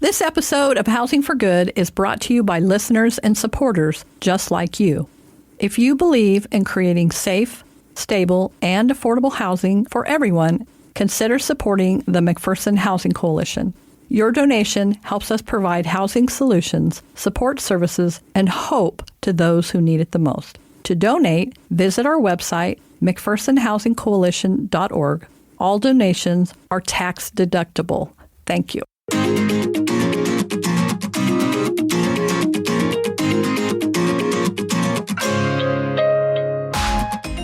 This episode of Housing for Good is brought to you by listeners and supporters just like you. If you believe in creating safe, stable, and affordable housing for everyone, consider supporting the McPherson Housing Coalition. Your donation helps us provide housing solutions, support services, and hope to those who need it the most. To donate, visit our website, McPhersonHousingCoalition.org. All donations are tax deductible. Thank you.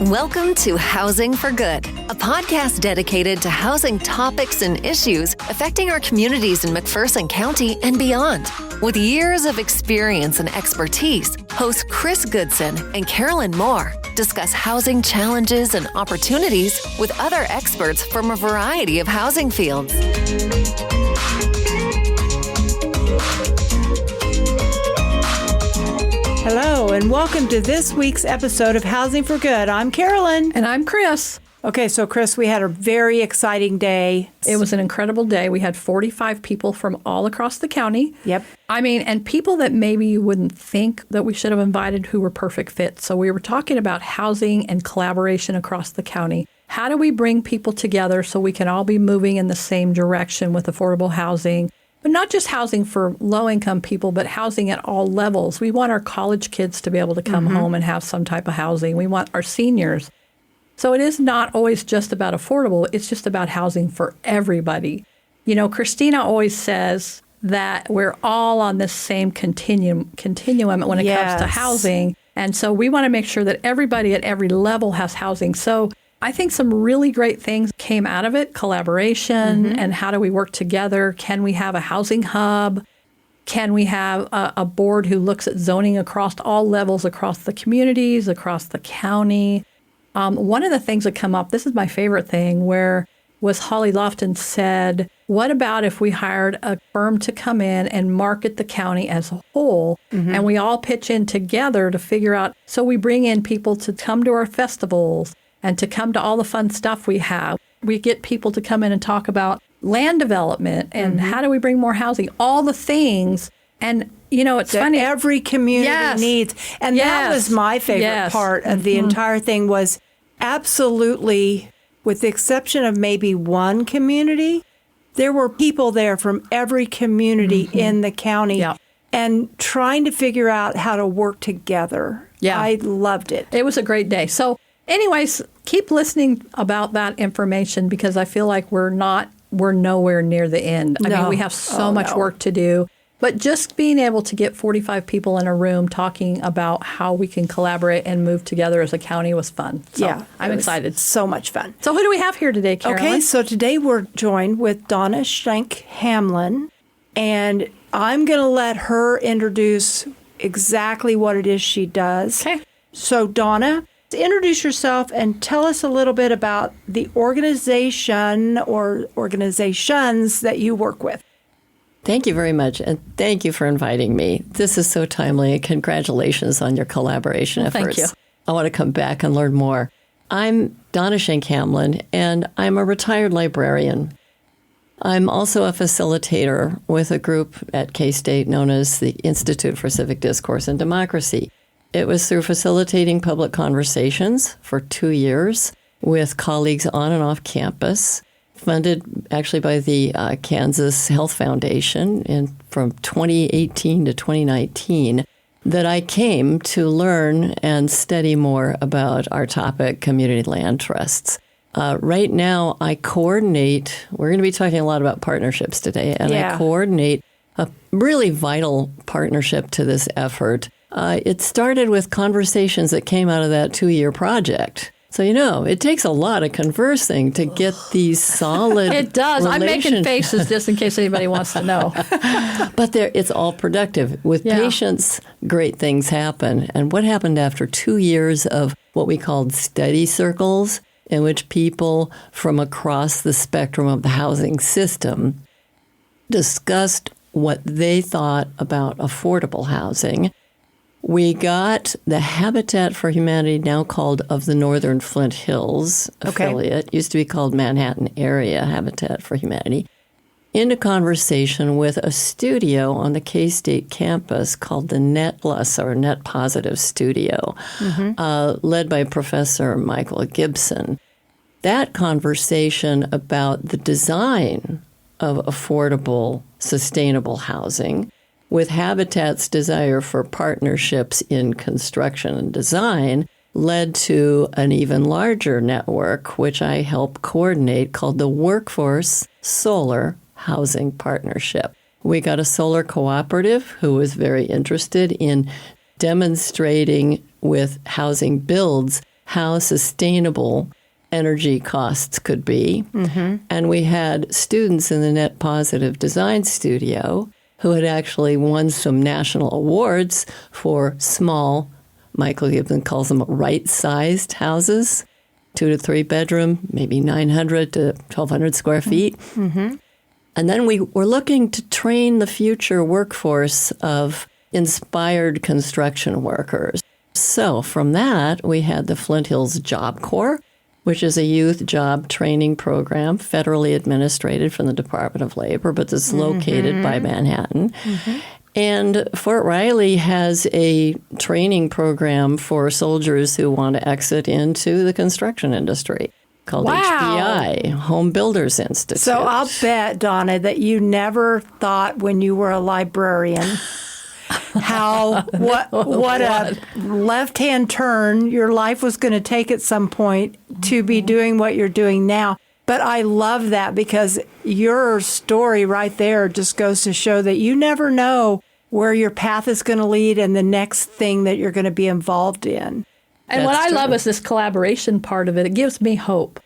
Welcome to Housing for Good, a podcast dedicated to housing topics and issues affecting our communities in McPherson County and beyond. With years of experience and expertise, hosts Chris Goodson and Karolyn Moore discuss housing challenges and opportunities with other experts from a variety of housing fields. Hello, and welcome to this week's episode of Housing for Good. I'm Karolyn. And I'm Chris. Okay, so Chris, we had a very exciting day. It was an incredible day. We had 45 people from all across the county. Yep. I mean, and people that maybe you wouldn't think that we should have invited who were perfect fits. So we were talking about housing and collaboration across the county. How do we bring people together so we can all be moving in the same direction with affordable housing? But not just housing for low-income people, but housing at all levels. We want our college kids to be able to come home and have some type of housing. We want our seniors. So it is not always just about affordable. It's just about housing for everybody. You know, Christina always says that we're all on this same continuum when it comes to housing. And so we want to make sure that everybody at every level has housing. So I think some really great things came out of it, collaboration, and how do we work together? Can we have a housing hub? Can we have a board who looks at zoning across all levels, across the communities, across the county? One of the things that come up, this is my favorite thing, where was Holly Lofton said, what about if we hired a firm to come in and market the county as a whole, and we all pitch in together to figure out, so we bring in people to come to our festivals, and to come to all the fun stuff we have. We get people to come in and talk about land development and how do we bring more housing, all the things. And, you know, it's funny. Every community needs. And that was my favorite part of the entire thing was absolutely, with the exception of maybe one community, there were people there from every community in the county and trying to figure out how to work together. Yeah. I loved it. It was a great day. So anyways, keep listening about that information because I feel like we're nowhere near the end. I mean, we have so much work to do. But just being able to get 45 people in a room talking about how we can collaborate and move together as a county was fun. So I'm excited. So much fun. So who do we have here today, Karolyn? Okay, so today we're joined with Donna Schenck-Hamlin, and I'm going to let her introduce exactly what it is she does. Okay. So Donna, introduce yourself and tell us a little bit about the organization or organizations that you work with. Thank you very much, and thank you for inviting me. This is so timely, and congratulations on your collaboration efforts. Thank you. I want to come back and learn more. I'm Donna Schenck-Hamlin, and I'm a retired librarian. I'm also a facilitator with a group at K-State known as the Institute for Civic Discourse and Democracy. It was through facilitating public conversations for 2 years with colleagues on and off campus, funded actually by the Kansas Health Foundation from 2018 to 2019, that I came to learn and study more about our topic, community land trusts. Right now, I coordinate, we're going to be talking a lot about partnerships today, and I coordinate a really vital partnership to this effort. It started with conversations that came out of that 2-year project. So, you know, it takes a lot of conversing to get these solid It does. I'm making faces just in case anybody wants to know. But it's all productive. With patience, great things happen. And what happened after 2 years of what we called study circles, in which people from across the spectrum of the housing system discussed what they thought about affordable housing, we got the Habitat for Humanity, now called of the Northern Flint Hills affiliate, used to be called Manhattan Area Habitat for Humanity, into conversation with a studio on the K-State campus called the Net Plus or Net Positive Studio, led by Professor Michael Gibson. That conversation about the design of affordable, sustainable housing with Habitat's desire for partnerships in construction and design led to an even larger network, which I help coordinate, called the Workforce Solar Housing Partnership. We got a solar cooperative who was very interested in demonstrating with housing builds how sustainable energy costs could be. And we had students in the Net Positive Design Studio who had actually won some national awards for small, Michael Gibson calls them right-sized houses, 2 to 3 bedroom, maybe 900 to 1,200 square feet. And then we were looking to train the future workforce of inspired construction workers. So from that, we had the Flint Hills Job Corps, which is a youth job training program, federally administrated from the Department of Labor, but it's located by Manhattan. And Fort Riley has a training program for soldiers who want to exit into the construction industry called HBI, Home Builders Institute. So I'll bet, Donna, that you never thought when you were a librarian what a left-hand turn your life was going to take at some point to be doing what you're doing now. But I love that because your story right there just goes to show that you never know where your path is going to lead and the next thing that you're going to be involved in. And what I love is this collaboration part of it. It gives me hope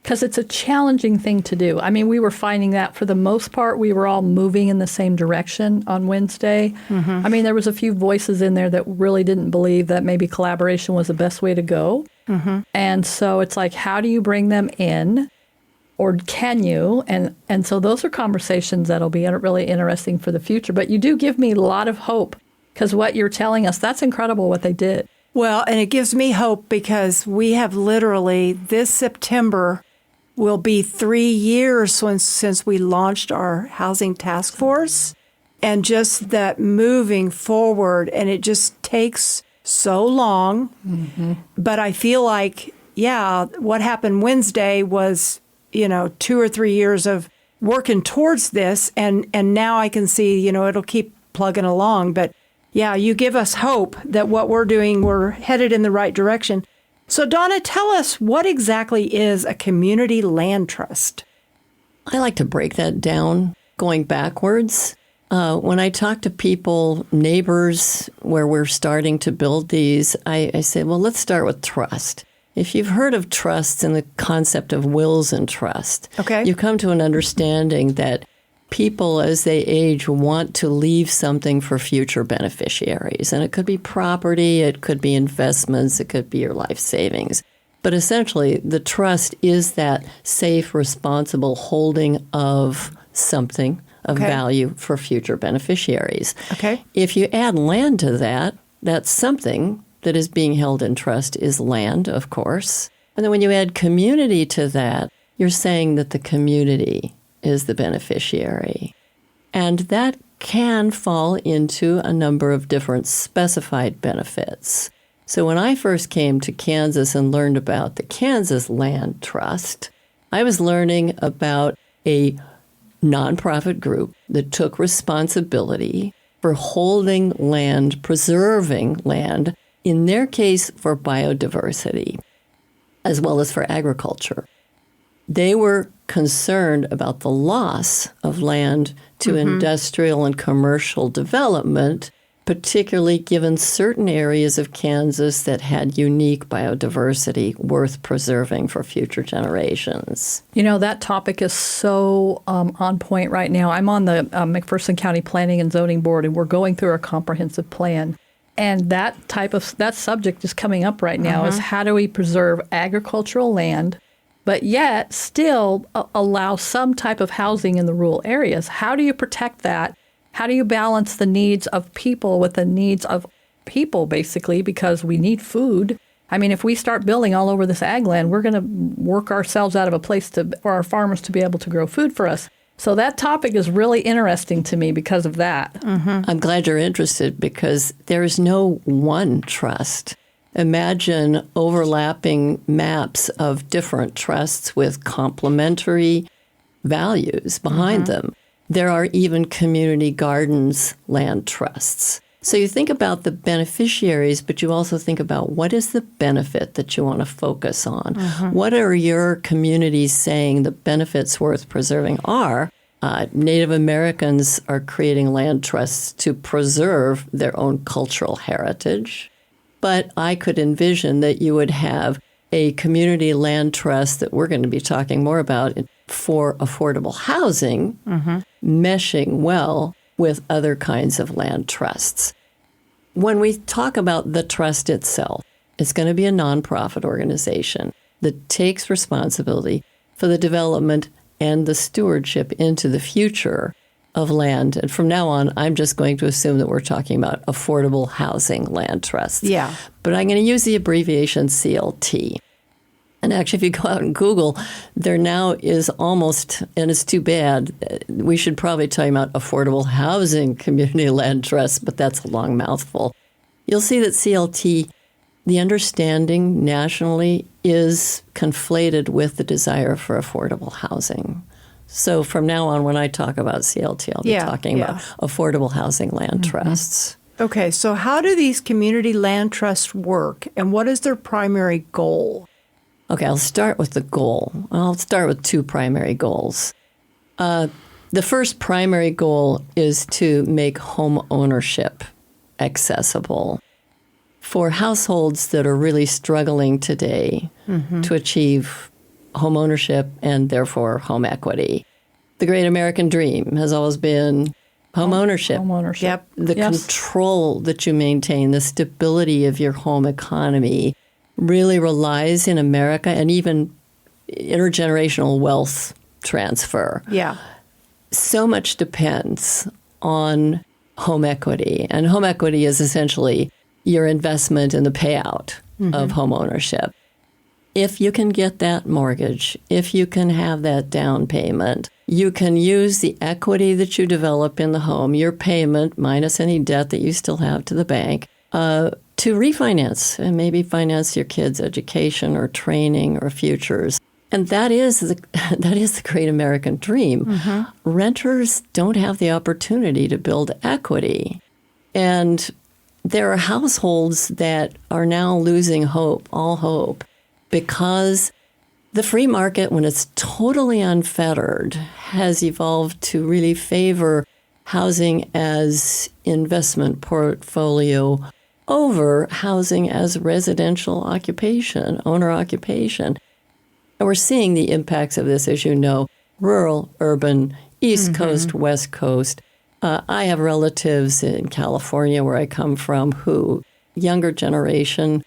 because it's a challenging thing to do. I mean, we were finding that for the most part, we were all moving in the same direction on Wednesday. I mean, there was a few voices in there that really didn't believe that maybe collaboration was the best way to go. And so it's like, how do you bring them in? Or can you? And so those are conversations that'll be really interesting for the future. But you do give me a lot of hope because what you're telling us, that's incredible what they did. Well, and it gives me hope because we have literally, this September will be 3 years since we launched our housing task force. And just that moving forward, and it just takes so long. But I feel like, what happened Wednesday was 2 or 3 years of working towards this. And now I can see, it'll keep plugging along. But you give us hope that what we're doing, we're headed in the right direction. So Donna, tell us, what exactly is a community land trust? I like to break that down going backwards. When I talk to people, neighbors, where we're starting to build these, I say, well, let's start with trust. If you've heard of trust and the concept of wills and trust, you come to an understanding that people, as they age, want to leave something for future beneficiaries. And it could be property, it could be investments, it could be your life savings. But essentially, the trust is that safe, responsible holding of something of value for future beneficiaries. If you add land to that, that's something that is being held in trust is land, of course. And then when you add community to that, you're saying that the community is the beneficiary. And that can fall into a number of different specified benefits. So when I first came to Kansas and learned about the Kansas Land Trust, I was learning about a nonprofit group that took responsibility for holding land, preserving land, in their case for biodiversity, as well as for agriculture. They were concerned about the loss of land to industrial and commercial development, particularly given certain areas of Kansas that had unique biodiversity worth preserving for future generations. That topic is so on point right now. I'm on the McPherson County Planning and Zoning Board, and we're going through our comprehensive plan. And that subject is coming up right now is how do we preserve agricultural land, but yet still allow some type of housing in the rural areas? How do you protect that? How do you balance the needs of people with the needs of people, basically, because we need food? I mean, if we start building all over this ag land, we're going to work ourselves out of a place for our farmers to be able to grow food for us. So that topic is really interesting to me because of that. Mm-hmm. I'm glad you're interested because there is no one trust. Imagine overlapping maps of different trusts with complementary values behind them. There are even community gardens land trusts. So you think about the beneficiaries, but you also think about what is the benefit that you want to focus on? What are your communities saying the benefits worth preserving are? Native Americans are creating land trusts to preserve their own cultural heritage. But I could envision that you would have a community land trust that we're going to be talking more about for affordable housing, meshing well with other kinds of land trusts. When we talk about the trust itself, it's going to be a nonprofit organization that takes responsibility for the development and the stewardship into the future of land. And from now on, I'm just going to assume that we're talking about affordable housing land trusts. Yeah. But I'm going to use the abbreviation CLT. And actually, if you go out and Google, there now is almost, and it's too bad, we should probably talk about affordable housing community land trust, but that's a long mouthful. You'll see that CLT, the understanding nationally, is conflated with the desire for affordable housing. So from now on, when I talk about CLT, I'll be talking about affordable housing land trusts. Okay, so how do these community land trusts work, and what is their primary goal? Okay, I'll start with the goal. I'll start with two primary goals. The first primary goal is to make home ownership accessible for households that are really struggling today to achieve home ownership and therefore home equity. The great American dream has always been home ownership. Home ownership. Yep. The control that you maintain, the stability of your home economy really relies in America and even intergenerational wealth transfer. Yeah. So much depends on home equity. And home equity is essentially your investment in the payout of home ownership. If you can get that mortgage, if you can have that down payment, you can use the equity that you develop in the home, your payment minus any debt that you still have to the bank, to refinance and maybe finance your kids' education or training or futures. And that is the great American dream. Renters don't have the opportunity to build equity. And there are households that are now losing hope, all hope, because the free market, when it's totally unfettered, has evolved to really favor housing as investment portfolio over housing as residential occupation, owner occupation. And we're seeing the impacts of this, as you know, rural, urban, East Coast, West Coast. I have relatives in California, where I come from, who younger generation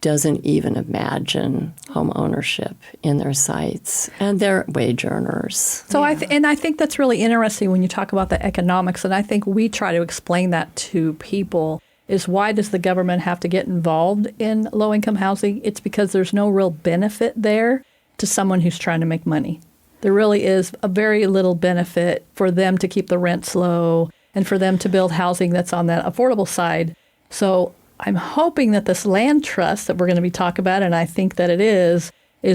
doesn't even imagine home ownership in their sights, and they're wage earners. So I think that's really interesting when you talk about the economics, and I think we try to explain that to people. Is why does the government have to get involved in low-income housing? It's because there's no real benefit there to someone who's trying to make money. There really is a very little benefit for them to keep the rents low and for them to build housing that's on that affordable side. So I'm hoping that this land trust that we're going to be talking about, and I think that it is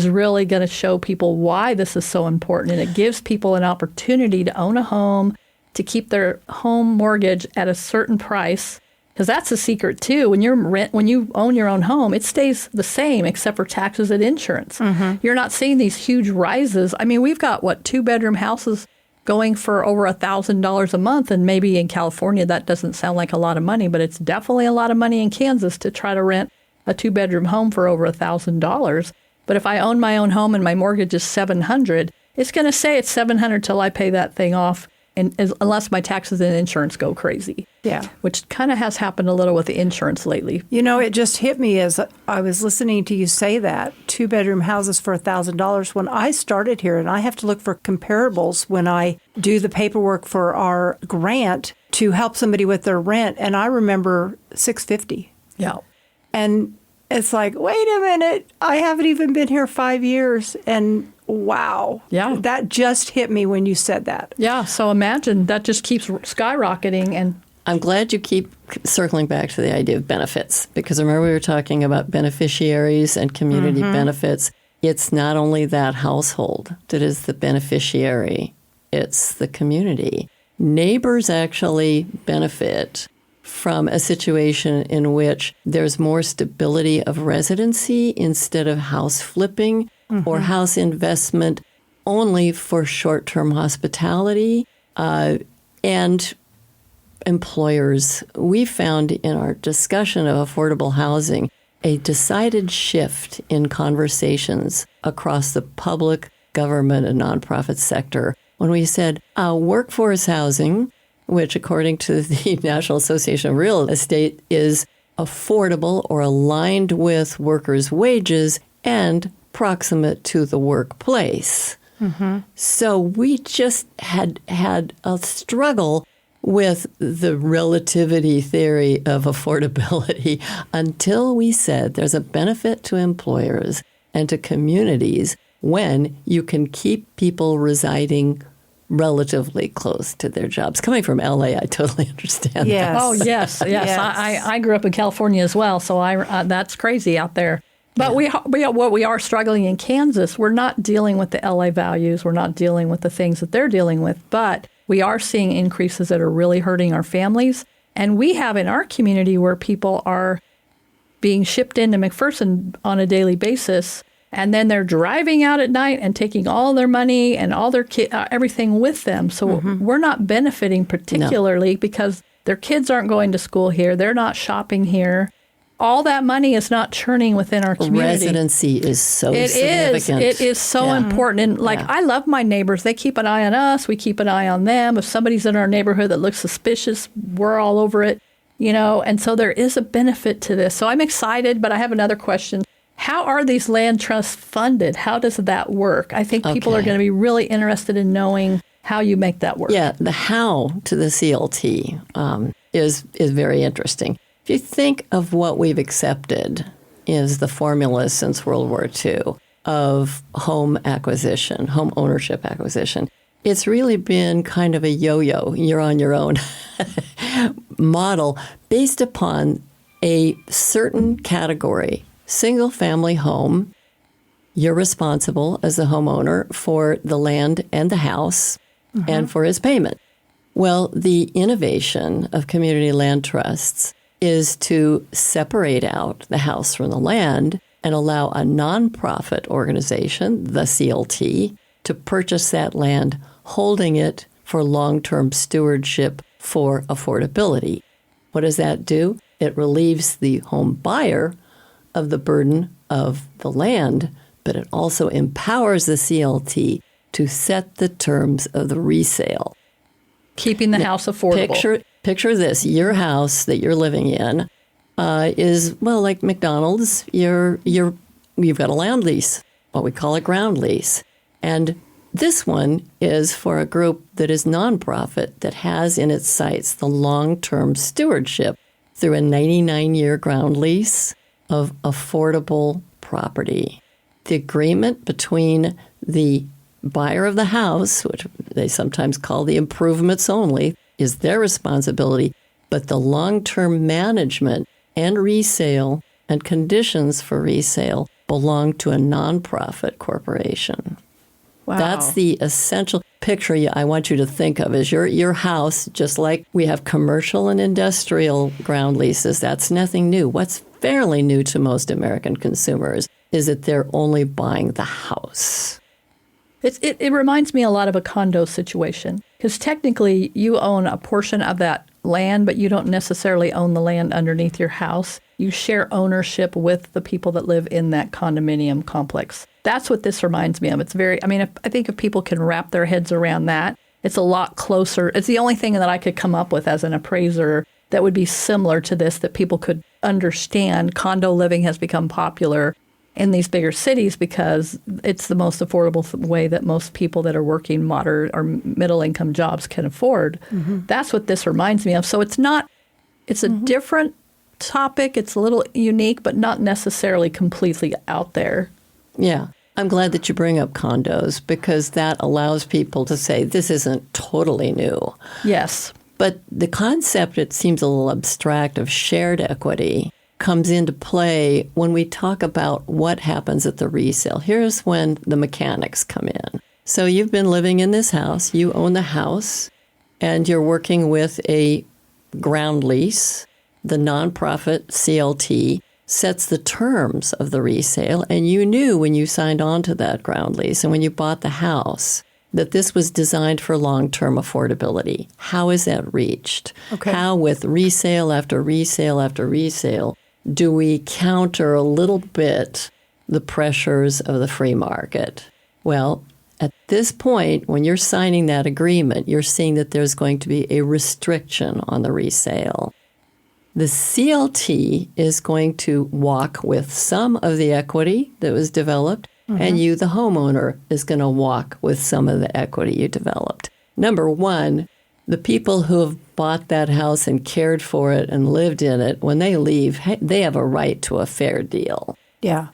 really going to show people why this is so important. And it gives people an opportunity to own a home, to keep their home mortgage at a certain price. Because that's the secret, too. When you own your own home, it stays the same except for taxes and insurance. You're not seeing these huge rises. I mean, we've got, 2-bedroom houses going for over $1,000 a month. And maybe in California, that doesn't sound like a lot of money, but it's definitely a lot of money in Kansas to try to rent a 2-bedroom home for over $1,000. But if I own my own home and my mortgage is $700, it's going to say it's $700 till I pay that thing off. And unless my taxes and insurance go crazy. Yeah. Which kind of has happened a little with the insurance lately. You know, it just hit me as I was listening to you say that, 2-bedroom houses for $1,000. When I started here, and I have to look for comparables when I do the paperwork for our grant to help somebody with their rent, and I remember $650. Yeah. And it's like, wait a minute, I haven't even been here 5 years, and wow. Yeah. That just hit me when you said that. Yeah. So imagine that just keeps skyrocketing. And I'm glad you keep circling back to the idea of benefits, because remember we were talking about beneficiaries and community benefits. It's not only that household that is the beneficiary, it's the community. Neighbors actually benefit from a situation in which there's more stability of residency instead of house flipping or house investment only for short-term hospitality. And employers, we found in our discussion of affordable housing a decided shift in conversations across the public, government, and nonprofit sector when we said workforce housing, which according to the National Association of Real Estate is affordable or aligned with workers' wages and proximate to the workplace. So we just had a struggle with the relativity theory of affordability until we said there's a benefit to employers and to communities when you can keep people residing relatively close to their jobs. Coming from LA, I totally understand that. oh, yes. I grew up in California as well, so that's crazy out there. But we are struggling in Kansas. We're not dealing with the LA values. We're not dealing with the things that they're dealing with. But we are seeing increases that are really hurting our families. And we have in our community where people are being shipped into McPherson on a daily basis, and then they're driving out at night and taking all their money and all their everything with them. So we're not benefiting particularly because their kids aren't going to school here. They're not shopping here. All that money is not churning within our community. Residency is so significant. It is so important. And I love my neighbors. They keep an eye on us. We keep an eye on them. If somebody's in our neighborhood that looks suspicious, we're all over it, and so there is a benefit to this. So I'm excited, but I have another question. How are these land trusts funded? How does that work? I think people are going to be really interested in knowing how you make that work. Yeah, the how to the CLT is very interesting. If you think of what we've accepted is the formula since World War II of home acquisition, home ownership acquisition, it's really been kind of a yo-yo, you're on your own model based upon a certain category. Single-family home, you're responsible as the homeowner for the land and the house and for its payment. Well, the innovation of community land trusts is to separate out the house from the land and allow a nonprofit organization, the CLT, to purchase that land, holding it for long-term stewardship for affordability. What does that do? It relieves the home buyer of the burden of the land, but it also empowers the CLT to set the terms of the resale. Keeping the house affordable. Picture this. Your house that you're living in is, well, like McDonald's, you've got a land lease, what we call a ground lease. And this one is for a group that is nonprofit that has in its sights the long-term stewardship through a 99-year ground lease of affordable property. The agreement between the buyer of the house, which they sometimes call the improvements only, is their responsibility, but the long-term management and resale and conditions for resale belong to a nonprofit corporation. Wow. That's the essential picture I want you to think of is your house, just like we have commercial and industrial ground leases. That's nothing new. What's fairly new to most American consumers is that they're only buying the house. It reminds me a lot of a condo situation because technically you own a portion of that land, but you don't necessarily own the land underneath your house. You share ownership with the people that live in that condominium complex. That's what this reminds me of. It's I think if people can wrap their heads around that, it's a lot closer. It's the only thing that I could come up with as an appraiser that would be similar to this that people could understand. Condo living has become popular in these bigger cities because it's the most affordable way that most people that are working moderate or middle income jobs can afford. That's what this reminds me of. So it's a different topic. It's a little unique, but not necessarily completely out there. Yeah. I'm glad that you bring up condos because that allows people to say this isn't totally new. Yes. But the concept, it seems a little abstract, of shared equity comes into play when we talk about what happens at the resale. Here's when the mechanics come in. So you've been living in this house, you own the house, and you're working with a ground lease. The nonprofit CLT sets the terms of the resale, and you knew when you signed on to that ground lease and when you bought the house that this was designed for long-term affordability. How is that reached? Okay. How, with resale after resale after resale, do we counter a little bit the pressures of the free market? Well, at this point, when you're signing that agreement, you're seeing that there's going to be a restriction on the resale. The CLT is going to walk with some of the equity that was developed, and you, the homeowner, is going to walk with some of the equity you developed. Number one, the people who have bought that house and cared for it and lived in it, when they leave, they have a right to a fair deal. Yeah.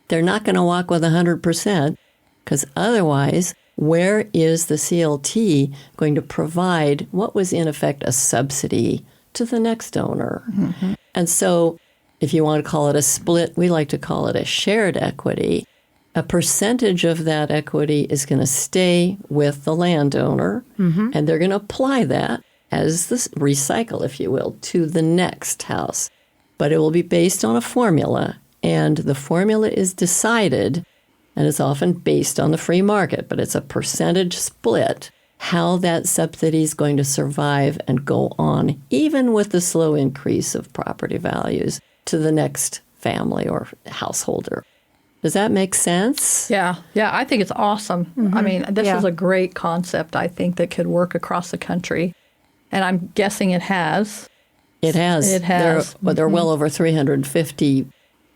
They're not going to walk with 100%, because otherwise, where is the CLT going to provide what was in effect a subsidy to the next owner? Mm-hmm. And so if you want to call it a split, we like to call it a shared equity. A percentage of that equity is going to stay with the landowner, and they're going to apply that as the recycle, if you will, to the next house. But it will be based on a formula, and the formula is decided, and it's often based on the free market, but it's a percentage split, how that subsidy is going to survive and go on, even with the slow increase of property values, to the next family or householder. Does that make sense? Yeah, I think it's awesome. Mm-hmm. I mean, this is a great concept, I think, that could work across the country. And I'm guessing it has. It has. It has. There are well over 350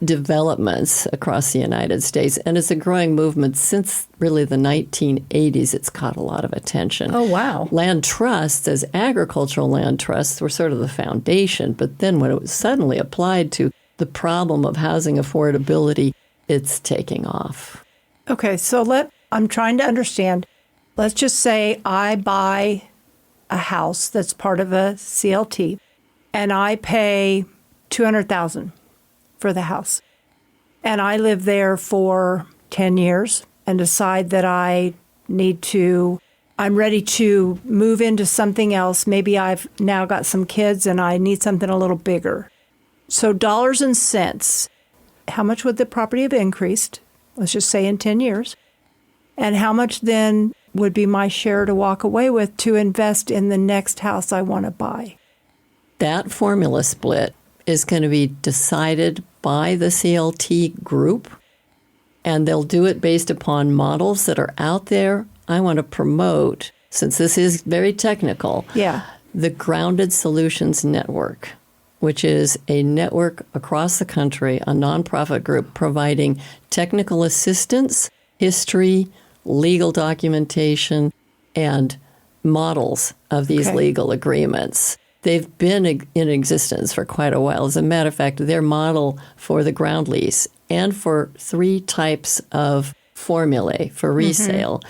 developments across the United States. And it's a growing movement since really the 1980s. It's caught a lot of attention. Oh, wow. Land trusts, as agricultural land trusts, were sort of the foundation. But then when it was suddenly applied to the problem of housing affordability, it's taking off. Okay, so I'm trying to understand. Let's just say I buy a house that's part of a CLT, and I pay $200,000 for the house. And I live there for 10 years and decide that I'm ready to move into something else. Maybe I've now got some kids and I need something a little bigger. So dollars and cents, how much would the property have increased? Let's just say in 10 years. And how much then would be my share to walk away with to invest in the next house I want to buy? That formula split is going to be decided by the CLT group, and they'll do it based upon models that are out there. I want to promote, since this is very technical, the Grounded Solutions Network, which is a network across the country, a nonprofit group providing technical assistance, history, legal documentation, and models of these legal agreements. They've been in existence for quite a while. As a matter of fact, their model for the ground lease and for 3 types of formulae for resale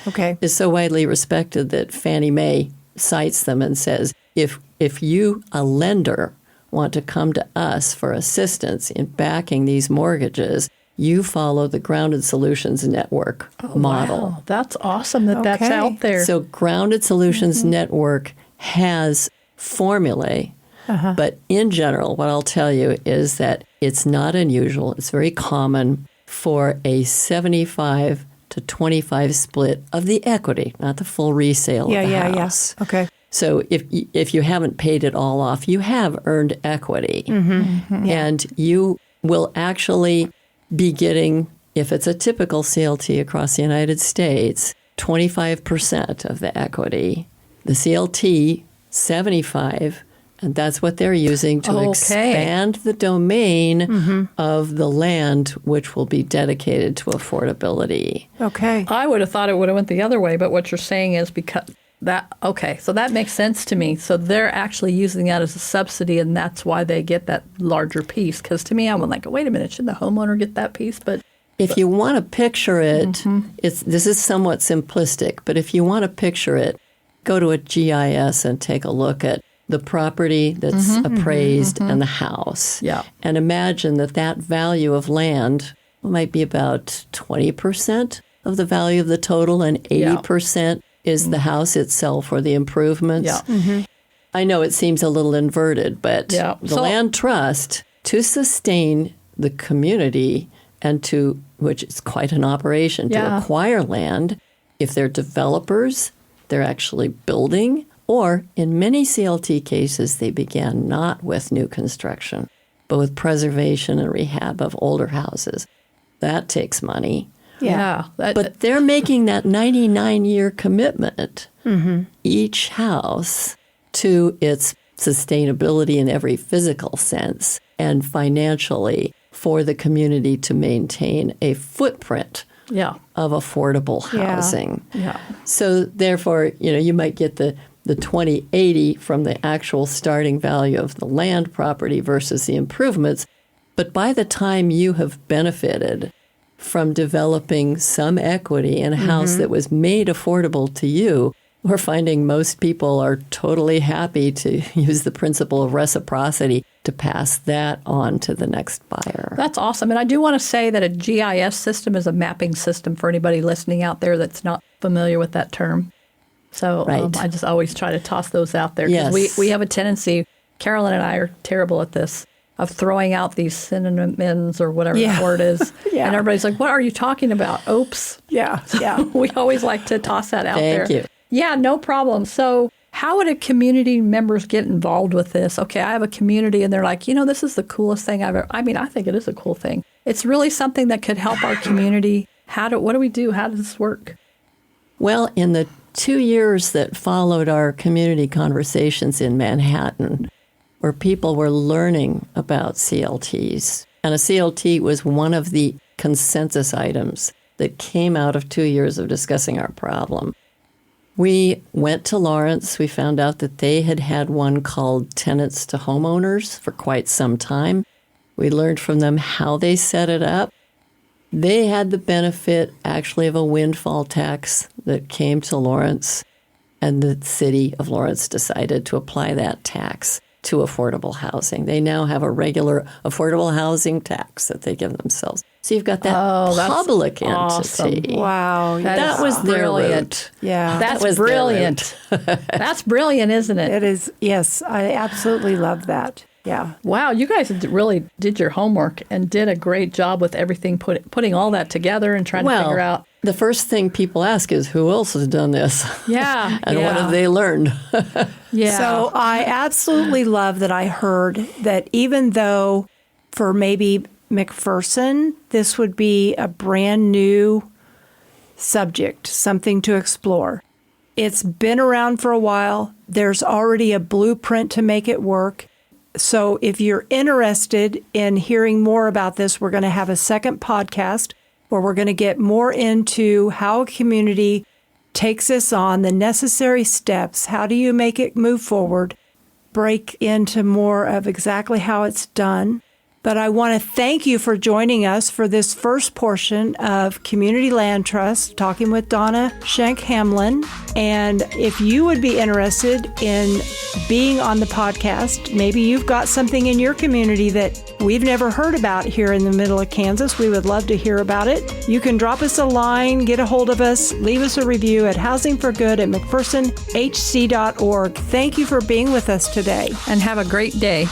is so widely respected that Fannie Mae cites them and says, if you, a lender, want to come to us for assistance in backing these mortgages, you follow the Grounded Solutions Network model. Wow. That's awesome that's out there. So Grounded Solutions Network has formulae, but in general, what I'll tell you is that it's not unusual. It's very common for a 75 to 25 split of the equity, not the full resale of the house. Okay. So if you haven't paid it all off, you have earned equity. And you will actually be getting, if it's a typical CLT across the United States, 25% of the equity. The CLT, 75%, and that's what they're using to expand the domain of the land, which will be dedicated to affordability. Okay. I would have thought it would have went the other way, but what you're saying is because so that makes sense to me. So they're actually using that as a subsidy, and that's why they get that larger piece. Because to me, I'm like, wait a minute, should the homeowner get that piece? But If you want to picture it, this is somewhat simplistic, but if you want to picture it, go to a GIS and take a look at the property that's appraised and the house. Yeah. And imagine that value of land might be about 20% of the value of the total, and 80% is the house itself or the improvements. Yeah. I know it seems a little inverted, but the land trust, to sustain the community and which is quite an operation, to acquire land, if they're developers, they're actually building, or in many CLT cases, they began not with new construction, but with preservation and rehab of older houses. That takes money. Yeah. But they're making that 99-year commitment, each house, to its sustainability in every physical sense and financially for the community to maintain a footprint of affordable housing. Yeah. So therefore, you might get the 2080 from the actual starting value of the land property versus the improvements. But by the time you have benefited from developing some equity in a house that was made affordable to you, we're finding most people are totally happy to use the principle of reciprocity to pass that on to the next buyer. That's awesome. And I do want to say that a GIS system is a mapping system for anybody listening out there that's not familiar with that term. So I just always try to toss those out there. Because we have a tendency, Karolyn and I are terrible at this, of throwing out these synonyms or whatever that word is. And everybody's like, what are you talking about? Oops. Yeah. We always like to toss that out there. Thank you. Yeah, no problem. So how would a community members get involved with this? Okay, I have a community and they're like, this is the coolest thing I've ever, I think it is a cool thing. It's really something that could help our community. What do we do? How does this work? Well, in the 2 years that followed our community conversations in Manhattan, where people were learning about CLTs, and a CLT was one of the consensus items that came out of 2 years of discussing our problem. We went to Lawrence. We found out that they had had one called Tenants to Homeowners for quite some time. We learned from them how they set it up. They had the benefit, actually, of a windfall tax that came to Lawrence, and the city of Lawrence decided to apply that tax to affordable housing. They now have a regular affordable housing tax that they give themselves. So you've got that public entity. Awesome. Wow. That was their route. Yeah. That's brilliant. That's brilliant, isn't it? It is. Yes, I absolutely love that. Yeah. Wow, you guys really did your homework and did a great job with everything, putting all that together and trying to figure out. The first thing people ask is, who else has done this? Yeah. And what have they learned? Yeah. So I absolutely love that I heard that even though for maybe McPherson, this would be a brand new subject, something to explore. It's been around for a while. There's already a blueprint to make it work. So if you're interested in hearing more about this, we're going to have a second podcast where we're going to get more into how a community takes this on, the necessary steps. How do you make it move forward? Break into more of exactly how it's done. But I want to thank you for joining us for this first portion of Community Land Trust, talking with Donna Schenck-Hamlin. And if you would be interested in being on the podcast, maybe you've got something in your community that we've never heard about here in the middle of Kansas, we would love to hear about it. You can drop us a line, get a hold of us, leave us a review at housingforgood@mcphersonhc.org. Thank you for being with us today. And have a great day.